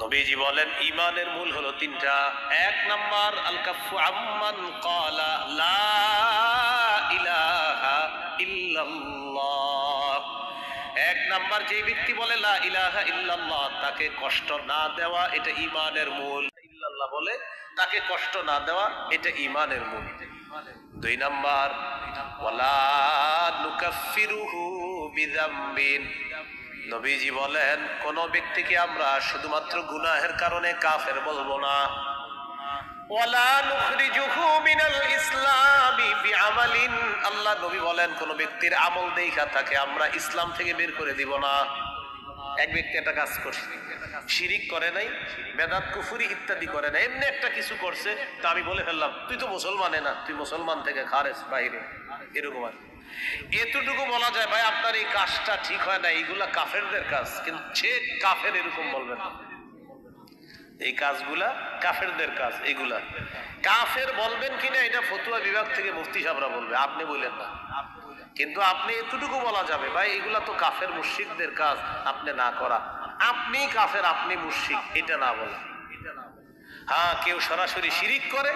নবীজি বলেন ঈমানের মূল হলো তিনটা। এক নাম্বার আল কাফু আম্মান ক্বালা লা ইলাহা ইল্লাল্লাহ। এক নাম্বার যে ব্যক্তি বলে লা ইলাহা ইল্লাল্লাহ তাকে কষ্ট না দেওয়া, এটা ঈমানের মূল। ইল্লাল্লাহ বলে তাকে কষ্ট না দেওয়া, এটা ঈমানের মূল। দুই নাম্বার ওয়ালা নুকাফিরুহু বিযামবিন। নবীজি বলেন কোন ব্যক্তিকে আমরা শুধুমাত্র গুনাহের কারণে কাফের বলবো না। ওয়ালা নুখরিজুহু মিনাল ইসলামি বিআমালিন। আল্লাহ নবী বলেন কোন ব্যক্তির আমল দেখা তাকে আমরা ইসলাম থেকে বের করে দিব না। এক ব্যক্তি একটা কাজ করছে, শিরিক করে নাই, বেদাত কুফরি ইত্যাদি করে নাই, এমনি একটা কিছু করছে, তো আমি বলে ফেললাম তুই তো মুসলমানে না, তুই মুসলমান থেকে খারেজ, বাইরে, এরকম আর এতটুকু বলা যায় ভাই আপনার এই কাজটা ঠিক হয় না, এইগুলা কাফেরদের কাজ, কিন্তু সে কাফের এরকম বলবে না। এই কাজগুলা কাফেরদের কাজ, এগুলা কাফের বলবেন কিনা এটা ফতুয়া বিভাগ থেকে মুফতি সাহেবরা বলবে, আপনি বললেন না। কিন্তু আপনি এতটুকু বলা যাবে ভাই এগুলা তো কাফের মুশরিকদের কাজ, আপনি না করা, আপনি কাফের, আপনি মুশরিক, এটা না বলা। হ্যাঁ, কেউ সরাসরি শিরিক করে